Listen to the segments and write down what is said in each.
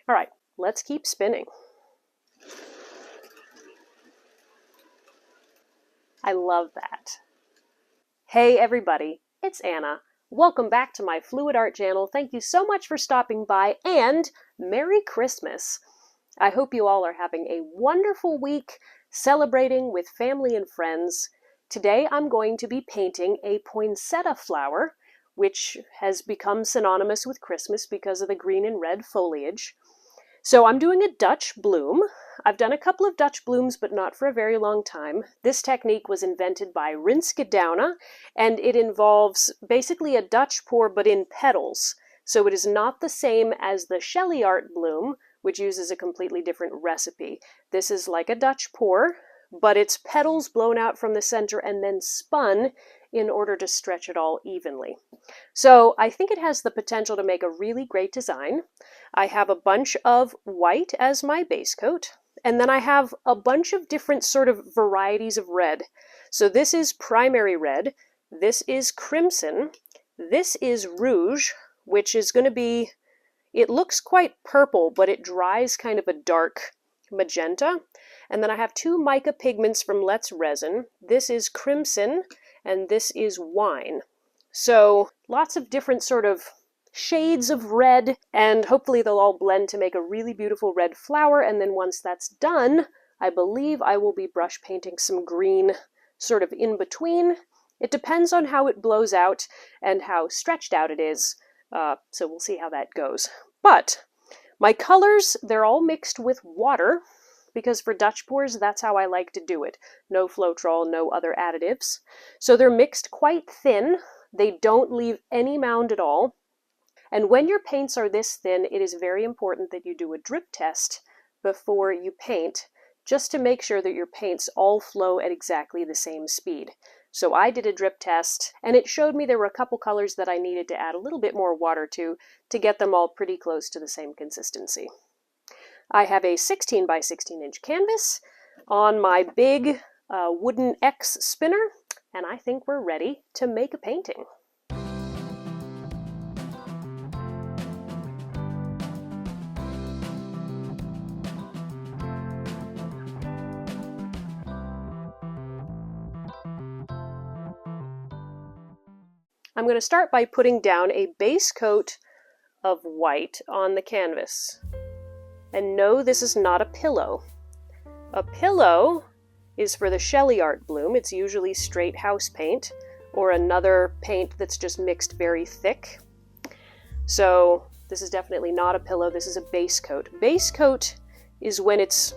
All right, let's keep spinning. I love that. Hey everybody, it's Anna. Welcome back to my Fluid Art channel. Thank you so much for stopping by, and Merry Christmas! I hope you all are having a wonderful week, celebrating with family and friends. Today I'm going to be painting a poinsettia flower, which has become synonymous with Christmas because of the green and red foliage. So I'm doing a Dutch bloom. I've done a couple of Dutch blooms, but not for a very long time. This technique was invented by Rinske Dauna, and it involves basically a Dutch pour, but in petals. So it is not the same as the Shelly Art bloom, which uses a completely different recipe. This is like a Dutch pour, but it's petals blown out from the center and then spun in order to stretch it all evenly. So I think it has the potential to make a really great design. I have a bunch of white as my base coat, and then I have a bunch of different sort of varieties of red. So this is primary red, this is crimson, this is rouge, which is going to be, it looks quite purple, but it dries kind of a dark magenta. And then I have two mica pigments from Let's Resin. This is crimson, and this is wine. So lots of different sort of shades of red, and hopefully they'll all blend to make a really beautiful red flower. And then once that's done, I believe I will be brush painting some green sort of in between. It depends on how it blows out and how stretched out it is, so we'll see how that goes. But my colors, they're all mixed with water, because for Dutch pours, that's how I like to do it. No Floetrol, no other additives. So they're mixed quite thin. They don't leave any mound at all. And when your paints are this thin, it is very important that you do a drip test before you paint, just to make sure that your paints all flow at exactly the same speed. So I did a drip test, and it showed me there were a couple colors that I needed to add a little bit more water to get them all pretty close to the same consistency. I have a 16 by 16 inch canvas on my big wooden X spinner, and I think we're ready to make a painting. I'm going to start by putting down a base coat of white on the canvas. And no, this is not a pillow. A pillow is for the Shelly Art bloom. It's usually straight house paint or another paint that's just mixed very thick. So this is definitely not a pillow. This is a base coat. Base coat is when it's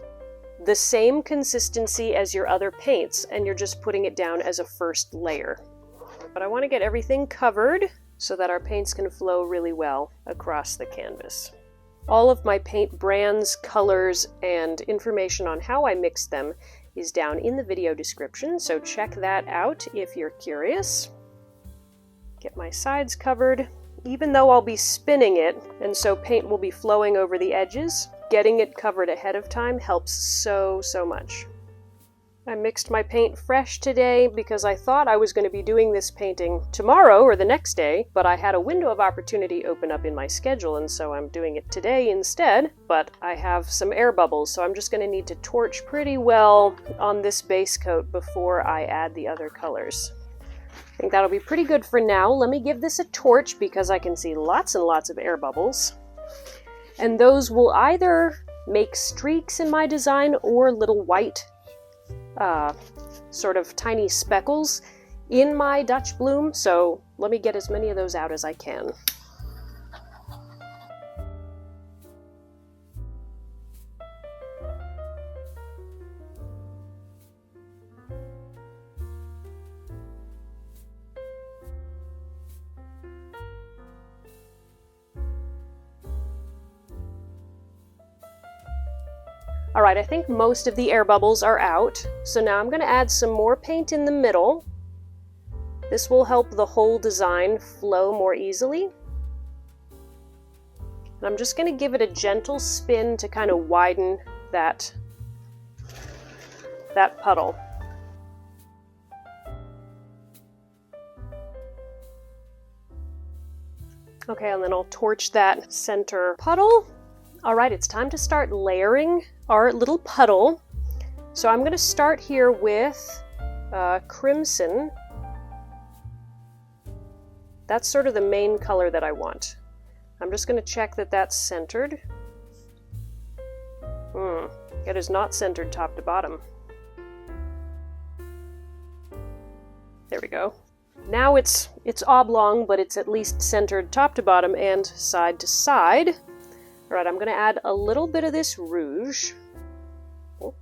the same consistency as your other paints and you're just putting it down as a first layer. But I want to get everything covered so that our paints can flow really well across the canvas. All of my paint brands, colors, and information on how I mix them is down in the video description, so check that out if you're curious. Get my sides covered. Even though I'll be spinning it, and so paint will be flowing over the edges, getting it covered ahead of time helps so much. I mixed my paint fresh today because I thought I was going to be doing this painting tomorrow or the next day, but I had a window of opportunity open up in my schedule, and so I'm doing it today instead. But I have some air bubbles, so I'm just going to need to torch pretty well on this base coat before I add the other colors. I think that'll be pretty good for now. Let me give this a torch because I can see lots and lots of air bubbles. And those will either make streaks in my design or little white sort of tiny speckles in my Dutch bloom, so let me get as many of those out as I can. Alright, I think most of the air bubbles are out, so now I'm going to add some more paint in the middle. This will help the whole design flow more easily. And I'm just going to give it a gentle spin to kind of widen that puddle. Okay, and then I'll torch that center puddle. All right, it's time to start layering our little puddle. So I'm going to start here with crimson. That's sort of the main color that I want. I'm just going to check that that's centered. It is not centered top to bottom. There we go. Now it's oblong, but it's at least centered top to bottom and side to side. All right, I'm going to add a little bit of this rouge. Oh,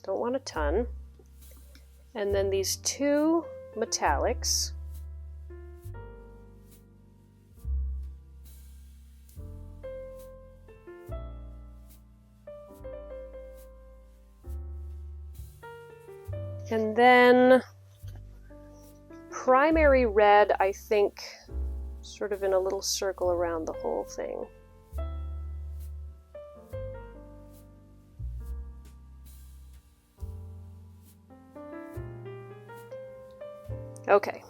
don't want a ton. And then these two metallics. And then primary red, I think, sort of in a little circle around the whole thing. Okay,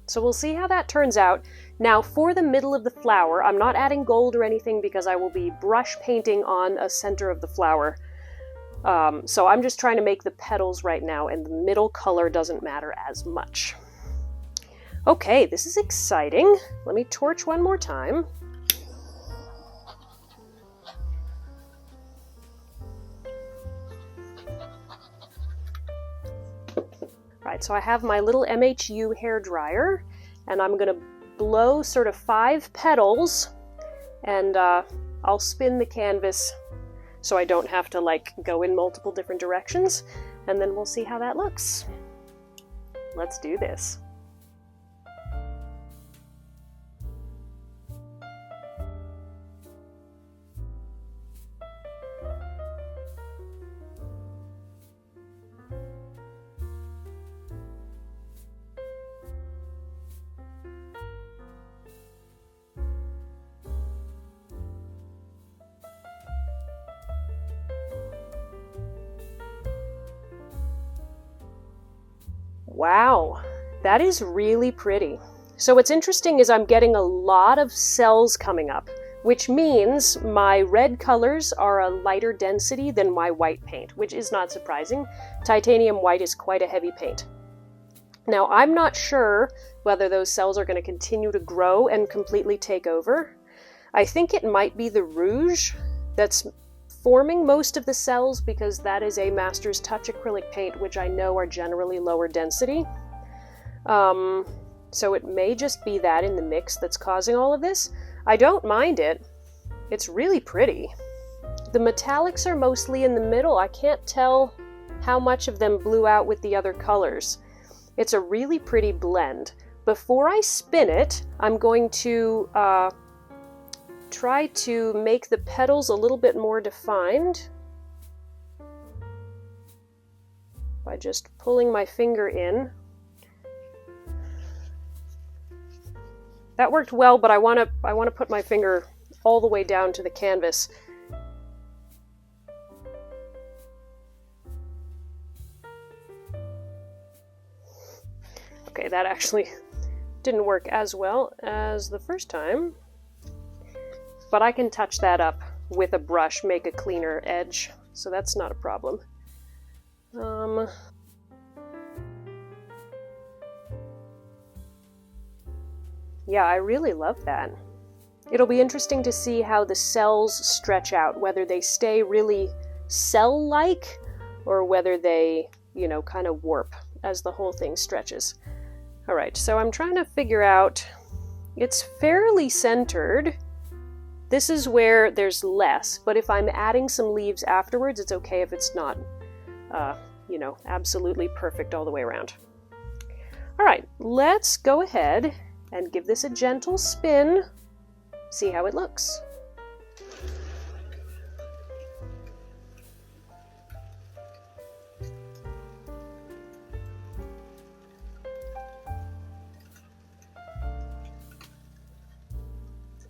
so we'll see how that turns out. Now for the middle of the flower, I'm not adding gold or anything because I will be brush painting on a center of the flower. So I'm just trying to make the petals right now, and the middle color doesn't matter as much. Okay, this is exciting. Let me torch one more time. Alright, so I have my little MHU hair dryer, and I'm going to blow sort of 5 petals, and I'll spin the canvas so I don't have to like go in multiple different directions, and then we'll see how that looks. Let's do this. Wow, that is really pretty. So what's interesting is I'm getting a lot of cells coming up, which means my red colors are a lighter density than my white paint, which is not surprising. Titanium white is quite a heavy paint. Now, I'm not sure whether those cells are going to continue to grow and completely take over. I think it might be the rouge that's forming most of the cells, because that is a Master's Touch acrylic paint, which I know are generally lower density. So it may just be that in the mix that's causing all of this. I don't mind it. It's really pretty. The metallics are mostly in the middle. I can't tell how much of them blew out with the other colors. It's a really pretty blend. Before I spin it, I'm going to try to make the petals a little bit more defined by just pulling my finger in. That worked well, but I want to put my finger all the way down to the canvas. Okay, that actually didn't work as well as the first time. But I can touch that up with a brush, make a cleaner edge, so that's not a problem. Yeah, I really love that. It'll be interesting to see how the cells stretch out, whether they stay really cell-like or whether they, you know, kind of warp as the whole thing stretches. All right, so I'm trying to figure out, it's fairly centered. This is where there's less, but if I'm adding some leaves afterwards, it's okay if it's not, you know, absolutely perfect all the way around. All right, let's go ahead and give this a gentle spin, see how it looks.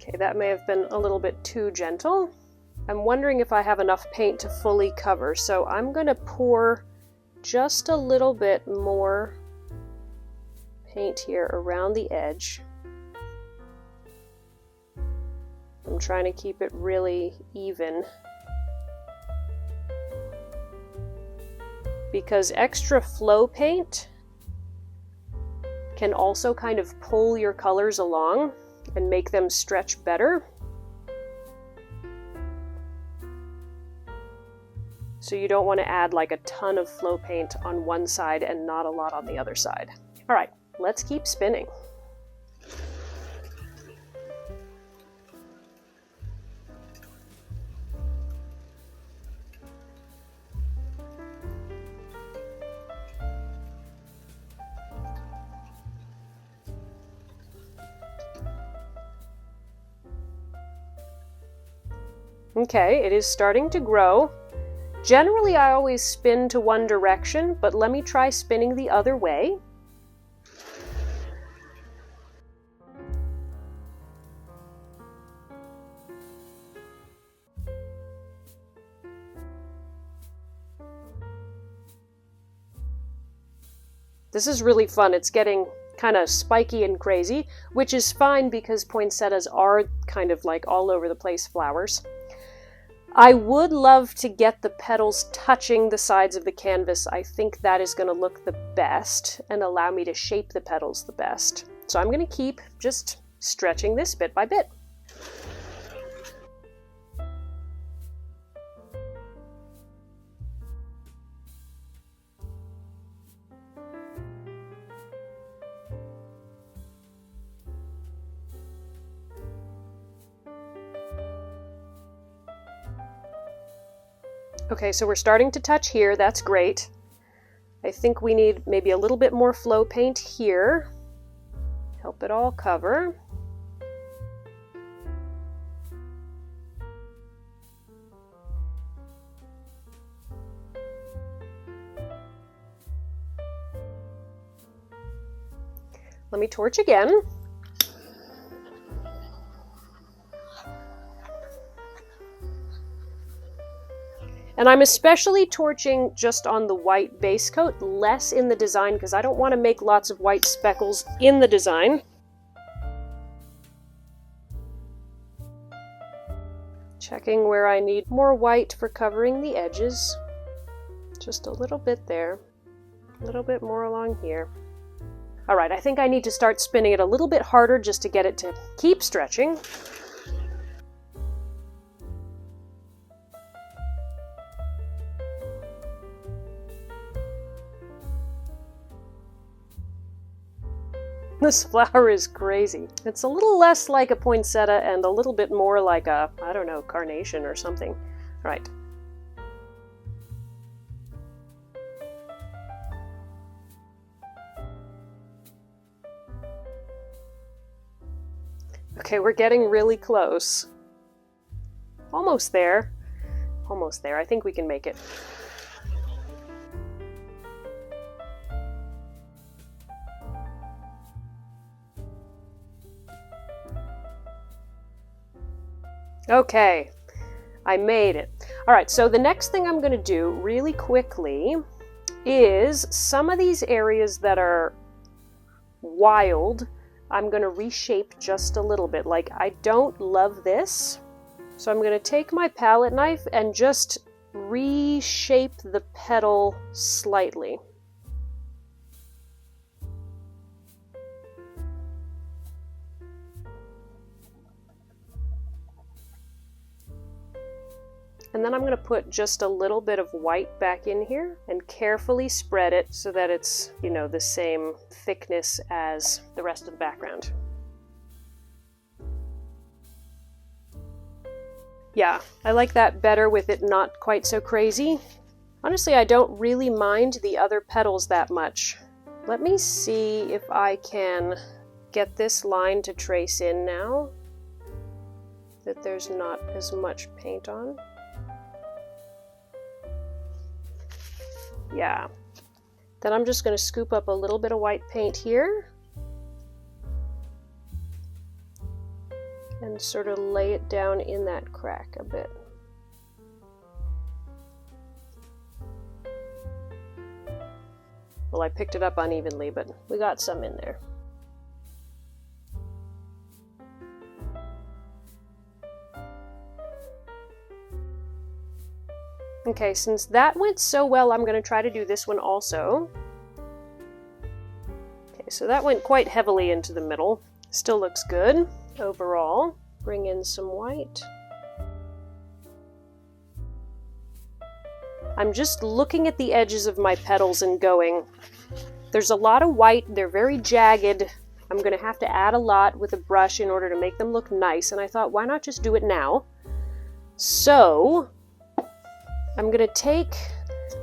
Okay, that may have been a little bit too gentle. I'm wondering if I have enough paint to fully cover, so I'm going to pour just a little bit more paint here around the edge. I'm trying to keep it really even, because extra flow paint can also kind of pull your colors along and make them stretch better. So you don't want to add like a ton of flow paint on one side and not a lot on the other side. All right, let's keep spinning. Okay, it is starting to grow. Generally, I always spin to one direction, but let me try spinning the other way. This is really fun. It's getting kind of spiky and crazy, which is fine because poinsettias are kind of like all over the place flowers. I would love to get the petals touching the sides of the canvas. I think that is going to look the best and allow me to shape the petals the best. So I'm going to keep just stretching this bit by bit. Okay, so we're starting to touch here. That's great. I think we need maybe a little bit more flow paint here. Help it all cover. Let me torch again. And I'm especially torching just on the white base coat, less in the design, because I don't want to make lots of white speckles in the design. Checking where I need more white for covering the edges. Just a little bit there, a little bit more along here. All right, I think I need to start spinning it a little bit harder just to get it to keep stretching. This flower is crazy. It's a little less like a poinsettia and a little bit more like a, I don't know, carnation or something. All right. Okay, we're getting really close. Almost there. Almost there. I think we can make it. Okay, I made it. All right, so the next thing I'm going to do really quickly is some of these areas that are wild, I'm going to reshape just a little bit. Like, I don't love this, so I'm going to take my palette knife and just reshape the petal slightly. And then I'm going to put just a little bit of white back in here and carefully spread it so that it's, you know, the same thickness as the rest of the background. Yeah, I like that better with it not quite so crazy. Honestly, I don't really mind the other petals that much. Let me see if I can get this line to trace in now that there's not as much paint on. Yeah. Then I'm just going to scoop up a little bit of white paint here and sort of lay it down in that crack a bit. Well, I picked it up unevenly, but we got some in there. Okay, since that went so well, I'm going to try to do this one also. Okay, so that went quite heavily into the middle. Still looks good overall. Bring in some white. I'm just looking at the edges of my petals and going, there's a lot of white, they're very jagged. I'm going to have to add a lot with a brush in order to make them look nice, and I thought, why not just do it now? So I'm going to take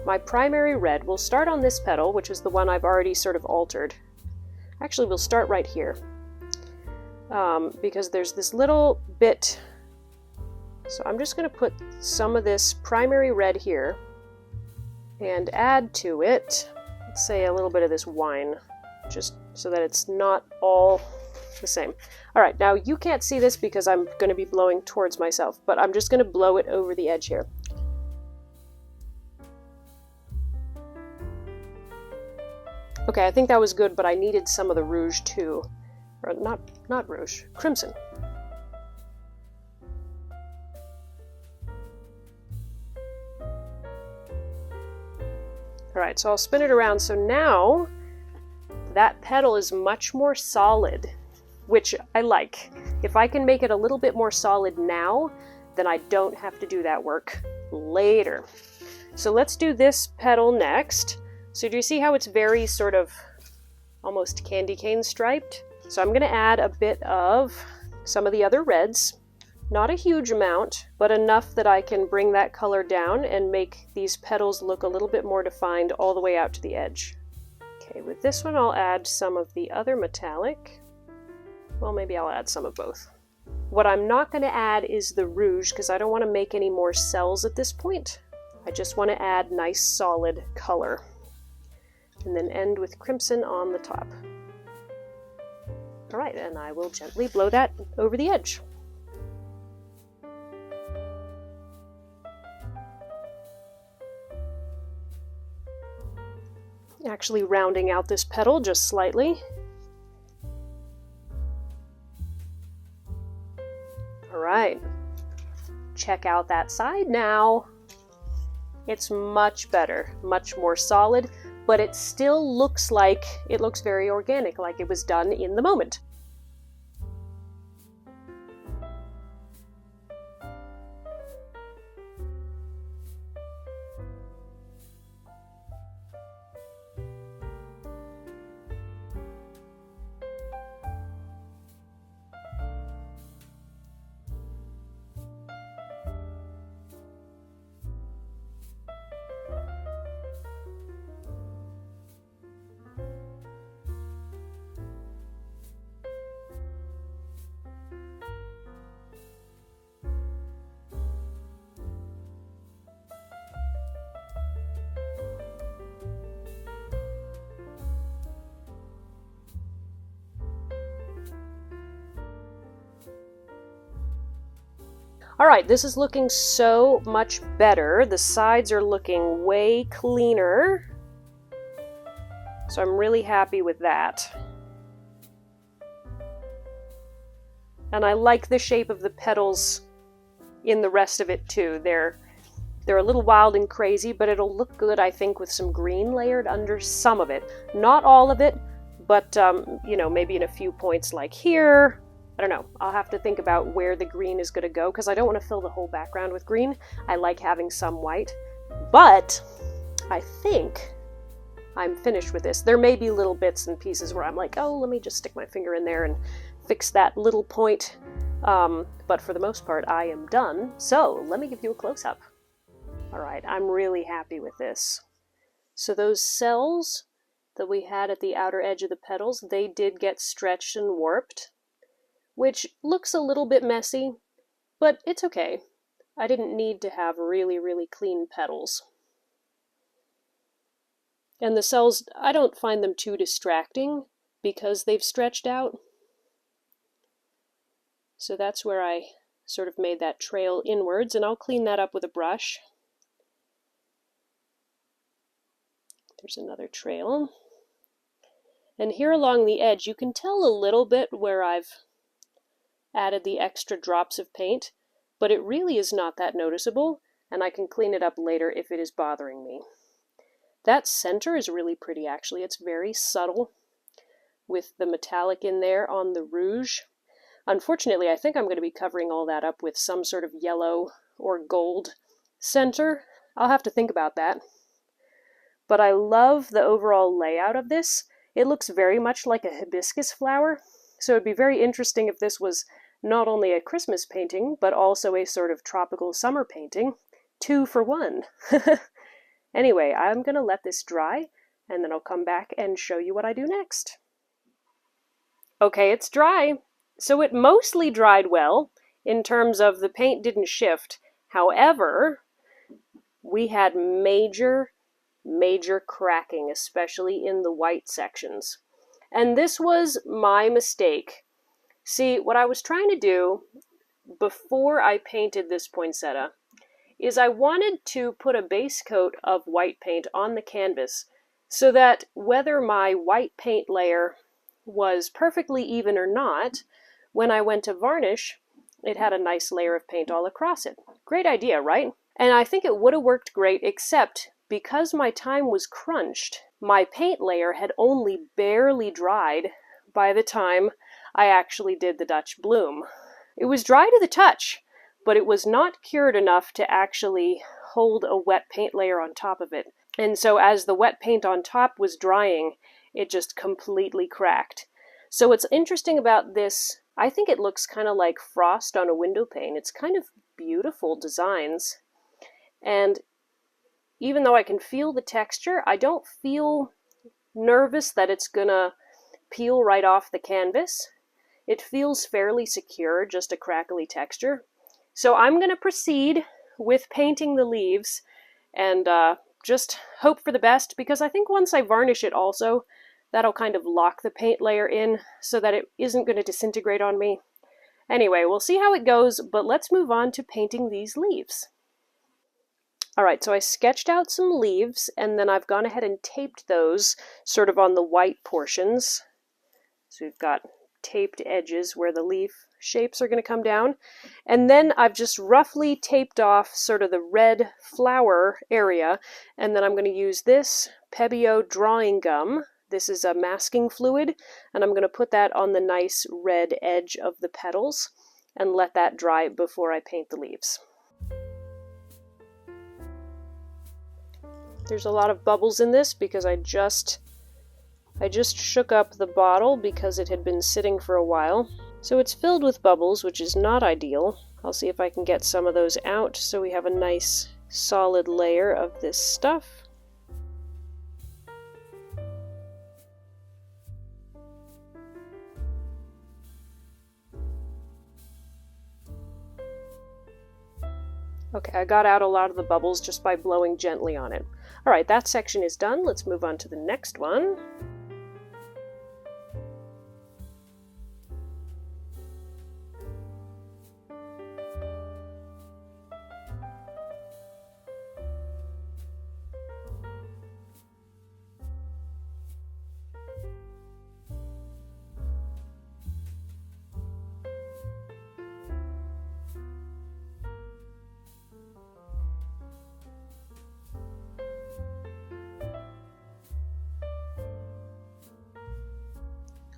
my primary red. We'll start on this petal, which is the one I've already sort of altered. Actually, we'll start right here. Because there's this little bit. So I'm just going to put some of this primary red here and add to it, let's say, a little bit of this wine, just so that it's not all the same. All right, now you can't see this because I'm going to be blowing towards myself, but I'm just going to blow it over the edge here. Okay, I think that was good, but I needed some of the rouge too. Or not rouge, crimson. All right, so I'll spin it around. So now that petal is much more solid, which I like. If I can make it a little bit more solid now, then I don't have to do that work later. So let's do this petal next. So do you see how it's very sort of almost candy cane striped? So I'm going to add a bit of some of the other reds, not a huge amount, but enough that I can bring that color down and make these petals look a little bit more defined all the way out to the edge. Okay, with this one I'll add some of the other metallic. Well, maybe I'll add some of both. What I'm not going to add is the rouge because I don't want to make any more cells at this point. I just want to add nice solid color. And then end with crimson on the top. All right, and I will gently blow that over the edge. Actually rounding out this petal just slightly. All right, check out that side now. It's much better, much more solid, but it still looks like, it looks very organic, like it was done in the moment. All right, this is looking so much better. The sides are looking way cleaner. So I'm really happy with that. And I like the shape of the petals in the rest of it too. They're a little wild and crazy, but it'll look good, I think, with some green layered under some of it. Not all of it, but you know, maybe in a few points like here. I don't know. I'll have to think about where the green is going to go because I don't want to fill the whole background with green. I like having some white, but I think I'm finished with this. There may be little bits and pieces where I'm like, oh, let me just stick my finger in there and fix that little point. But for the most part, I am done. So let me give you a close-up. All right, I'm really happy with this. So those cells that we had at the outer edge of the petals, they did get stretched and warped, which looks a little bit messy, but it's okay. I didn't need to have really, really clean petals. And the cells, I don't find them too distracting because they've stretched out. So that's where I sort of made that trail inwards, and I'll clean that up with a brush. There's another trail. And here along the edge, you can tell a little bit where I've added the extra drops of paint, but it really is not that noticeable and I can clean it up later if it is bothering me. That center is really pretty, actually. It's very subtle with the metallic in there on the Rouge. Unfortunately, I think I'm going to be covering all that up with some sort of yellow or gold center. I'll have to think about that. But I love the overall layout of this. It looks very much like a hibiscus flower, so it'd be very interesting if this was not only a Christmas painting, but also a sort of tropical summer painting. 2 for 1. Anyway, I'm going to let this dry, and then I'll come back and show you what I do next. Okay, it's dry. So it mostly dried well, in terms of the paint didn't shift. However, we had major cracking, especially in the white sections. And this was my mistake. See, what I was trying to do before I painted this poinsettia is I wanted to put a base coat of white paint on the canvas so that whether my white paint layer was perfectly even or not, when I went to varnish, it had a nice layer of paint all across it. Great idea, right? And I think it would have worked great, except because my time was crunched, my paint layer had only barely dried by the time I actually did the Dutch bloom. It was dry to the touch, but it was not cured enough to actually hold a wet paint layer on top of it. And so as the wet paint on top was drying, it just completely cracked. So what's interesting about this, I think it looks kind of like frost on a window pane. It's kind of beautiful designs. And even though I can feel the texture, I don't feel nervous that it's gonna peel right off the canvas. It feels fairly secure, just a crackly texture. So I'm gonna proceed with painting the leaves and just hope for the best, because I think once I varnish it also, that'll kind of lock the paint layer in so that it isn't going to disintegrate on me. Anyway, we'll see how it goes, but let's move on to painting these leaves. Alright, so I sketched out some leaves, and then I've gone ahead and taped those sort of on the white portions. So we've got taped edges where the leaf shapes are going to come down. And then I've just roughly taped off sort of the red flower area, and then I'm going to use this Pebeo drawing gum. This is a masking fluid, and I'm going to put that on the nice red edge of the petals and let that dry before I paint the leaves. There's a lot of bubbles in this because I just shook up the bottle because it had been sitting for a while. So it's filled with bubbles, which is not ideal. I'll see if I can get some of those out so we have a nice solid layer of this stuff. Okay, I got out a lot of the bubbles just by blowing gently on it. Alright, that section is done. Let's move on to the next one.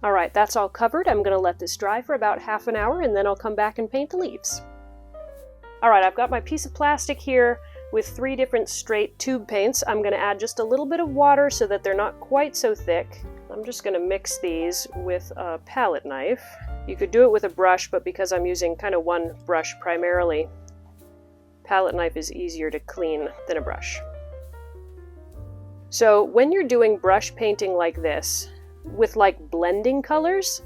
Alright, that's all covered. I'm going to let this dry for about half an hour, and then I'll come back and paint the leaves. Alright, I've got my piece of plastic here with 3 different straight tube paints. I'm going to add just a little bit of water so that they're not quite so thick. I'm just going to mix these with a palette knife. You could do it with a brush, but because I'm using kind of one brush primarily, palette knife is easier to clean than a brush. So when you're doing brush painting like this, with like blending colors,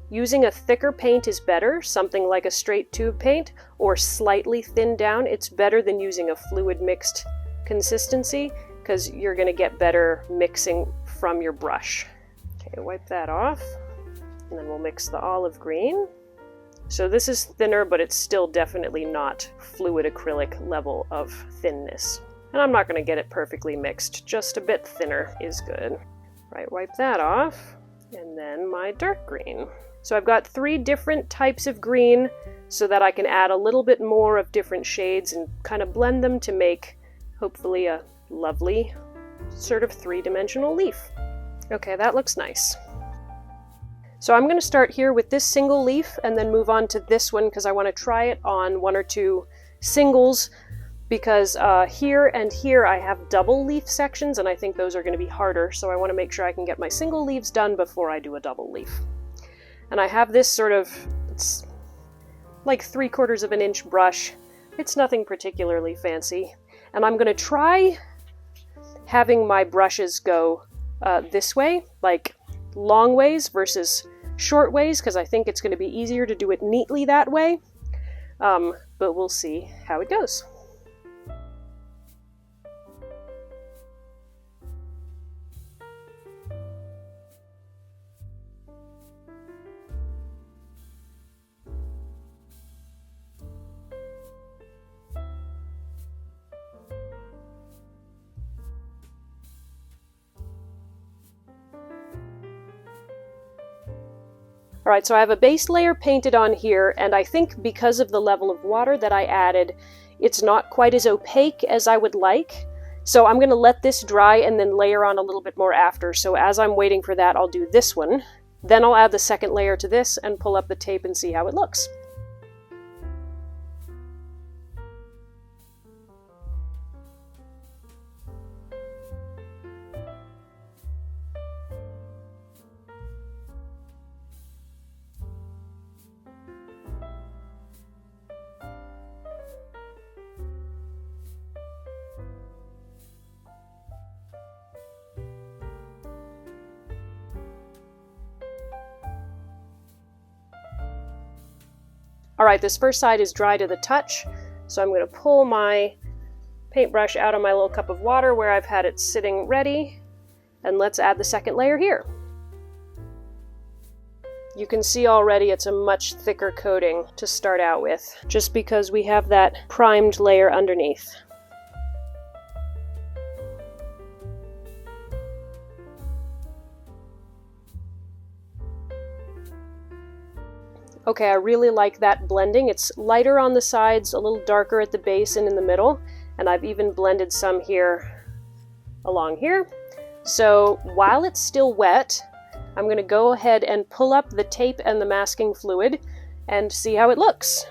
using a thicker paint is better, something like a straight tube paint, or slightly thinned down. It's better than using a fluid mixed consistency, because you're going to get better mixing from your brush. Okay, wipe that off, and then we'll mix the olive green. So this is thinner, but it's still definitely not fluid acrylic level of thinness. And I'm not going to get it perfectly mixed, just a bit thinner is good. Right, wipe that off. And then my dark green. So I've got 3 different types of green so that I can add a little bit more of different shades and kind of blend them to make hopefully a lovely sort of 3-dimensional leaf. Okay, that looks nice. So I'm going to start here with this single leaf and then move on to this one because I want to try it on 1 or 2 singles, because here and here I have double leaf sections and I think those are going to be harder, so I want to make sure I can get my single leaves done before I do a double leaf. And I have this sort of, it's like 3/4 of an inch brush. It's nothing particularly fancy. And I'm going to try having my brushes go this way, like long ways versus short ways, because I think it's going to be easier to do it neatly that way. But we'll see how it goes. Alright, so I have a base layer painted on here, and I think because of the level of water that I added, it's not quite as opaque as I would like. So I'm going to let this dry and then layer on a little bit more after. So as I'm waiting for that, I'll do this one. Then I'll add the second layer to this and pull up the tape and see how it looks. Alright, this first side is dry to the touch, so I'm going to pull my paintbrush out of my little cup of water where I've had it sitting ready, and let's add the second layer here. You can see already it's a much thicker coating to start out with, just because we have that primed layer underneath. Okay, I really like that blending. It's lighter on the sides, a little darker at the base and in the middle, and I've even blended some here along here. So while it's still wet, I'm going to go ahead and pull up the tape and the masking fluid and see how it looks.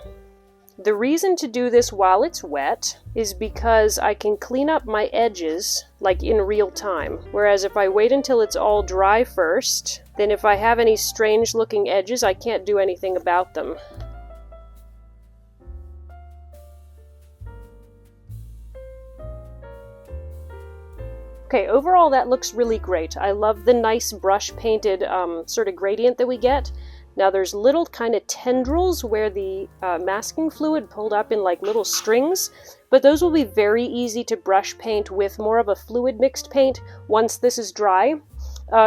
The reason to do this while it's wet is because I can clean up my edges like in real time. Whereas if I wait until it's all dry first, then if I have any strange looking edges, I can't do anything about them. Okay, overall that looks really great. I love the nice brush painted sort of gradient that we get. Now there's little kind of tendrils where the masking fluid pulled up in like little strings, but those will be very easy to brush paint with more of a fluid mixed paint once this is dry.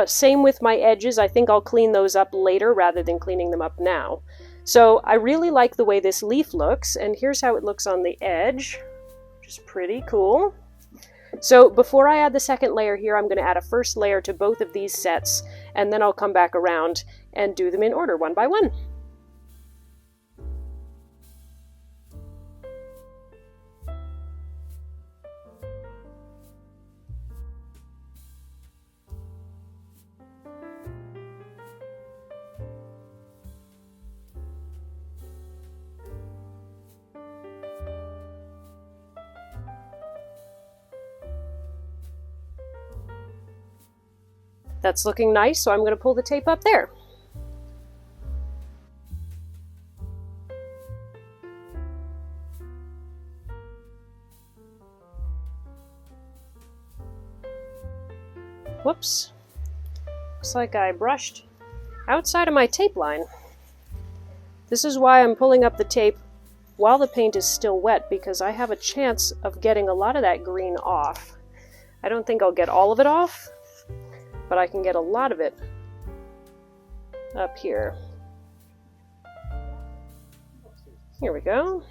Same with my edges. I think I'll clean those up later rather than cleaning them up now. So I really like the way this leaf looks, and here's how it looks on the edge, which is pretty cool. So before I add the second layer here, I'm going to add a first layer to both of these sets, and then I'll come back around and do them in order one by one. That's looking nice, so I'm going to pull the tape up there. Whoops. Looks like I brushed outside of my tape line. This is why I'm pulling up the tape while the paint is still wet, because I have a chance of getting a lot of that green off. I don't think I'll get all of it off, but I can get a lot of it up here. Here we go.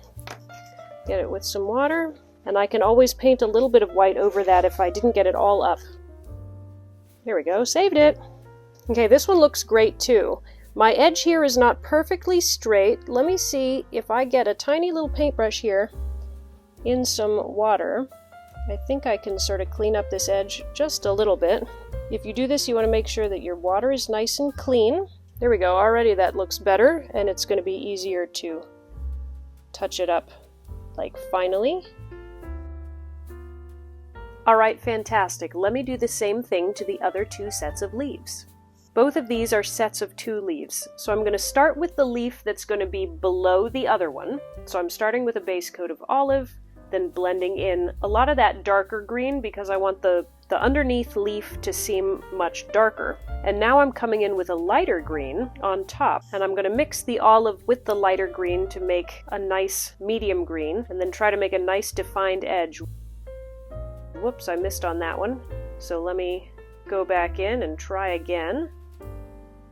Get it with some water, and I can always paint a little bit of white over that if I didn't get it all up. Here we go, saved it. Okay, this one looks great too. My edge here is not perfectly straight. Let me see if I get a tiny little paintbrush here in some water. I think I can sort of clean up this edge just a little bit. If you do this, you want to make sure that your water is nice and clean. There we go, already that looks better, and it's going to be easier to touch it up, like finally. Alright, fantastic. Let me do the same thing to the other two sets of leaves. Both of these are sets of 2 leaves, so I'm going to start with the leaf that's going to be below the other one. So I'm starting with a base coat of olive, then blending in a lot of that darker green because I want the underneath leaf to seem much darker. And now I'm coming in with a lighter green on top, and I'm going to mix the olive with the lighter green to make a nice medium green, and then try to make a nice defined edge. Whoops, I missed on that one. So let me go back in and try again.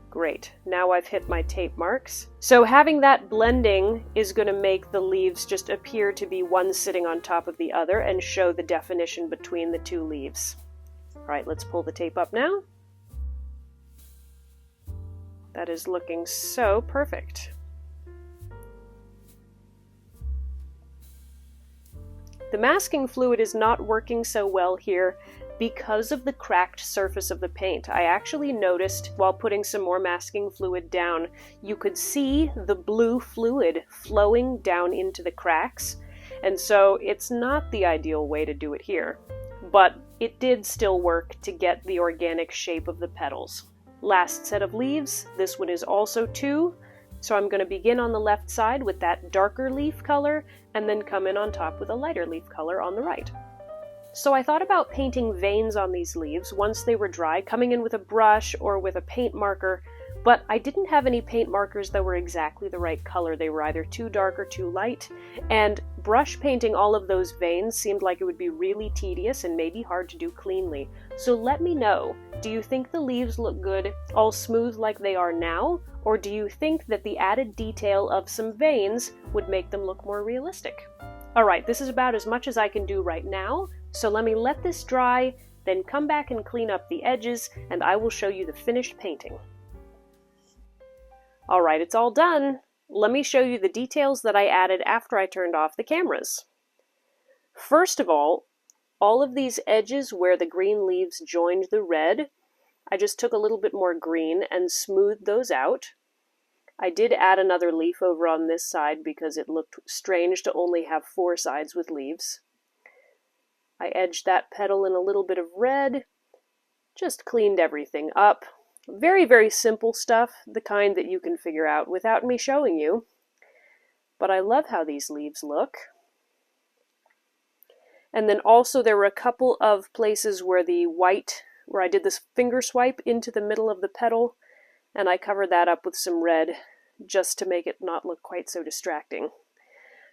Great, now I've hit my tape marks. So having that blending is going to make the leaves just appear to be one sitting on top of the other and show the definition between the 2 leaves. Alright, let's pull the tape up now. That is looking so perfect. The masking fluid is not working so well here because of the cracked surface of the paint. I actually noticed while putting some more masking fluid down, you could see the blue fluid flowing down into the cracks, and so it's not the ideal way to do it here. But it did still work to get the organic shape of the petals. Last set of leaves, this one is also 2, so I'm going to begin on the left side with that darker leaf color, and then come in on top with a lighter leaf color on the right. So I thought about painting veins on these leaves once they were dry, coming in with a brush or with a paint marker, but I didn't have any paint markers that were exactly the right color. They were either too dark or too light, and brush painting all of those veins seemed like it would be really tedious and maybe hard to do cleanly. So let me know, do you think the leaves look good all smooth like they are now, or do you think that the added detail of some veins would make them look more realistic? Alright, this is about as much as I can do right now, so let me let this dry, then come back and clean up the edges, and I will show you the finished painting. Alright, it's all done. Let me show you the details that I added after I turned off the cameras. First of all of these edges where the green leaves joined the red, I just took a little bit more green and smoothed those out. I did add another leaf over on this side because it looked strange to only have 4 sides with leaves. I edged that petal in a little bit of red, just cleaned everything up. Very, very simple stuff, the kind that you can figure out without me showing you. But I love how these leaves look. And then also there were a couple of places where where I did this finger swipe into the middle of the petal, and I covered that up with some red just to make it not look quite so distracting.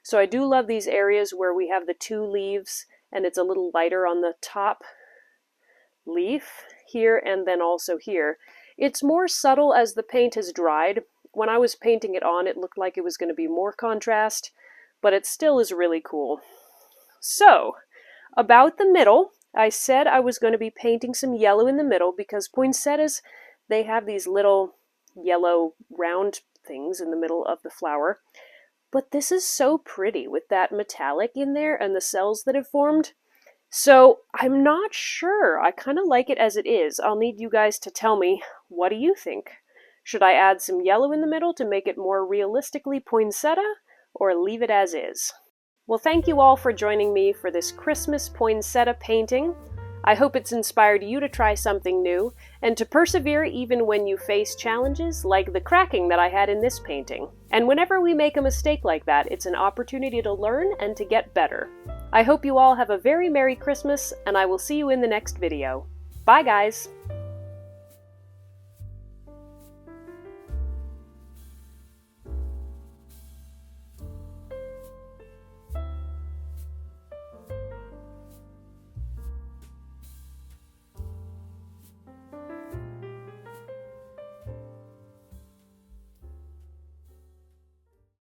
So I do love these areas where we have the 2 leaves and it's a little lighter on the top leaf here and then also here. It's more subtle as the paint has dried. When I was painting it on, it looked like it was going to be more contrast, but it still is really cool. So, about the middle, I said I was going to be painting some yellow in the middle because poinsettias, they have these little yellow round things in the middle of the flower. But this is so pretty with that metallic in there and the cells that have formed. So I'm not sure. I kind of like it as it is. I'll need you guys to tell me, what do you think? Should I add some yellow in the middle to make it more realistically poinsettia, or leave it as is? Well, thank you all for joining me for this Christmas poinsettia painting. I hope it's inspired you to try something new, and to persevere even when you face challenges like the cracking that I had in this painting. And whenever we make a mistake like that, it's an opportunity to learn and to get better. I hope you all have a very Merry Christmas, and I will see you in the next video. Bye, guys!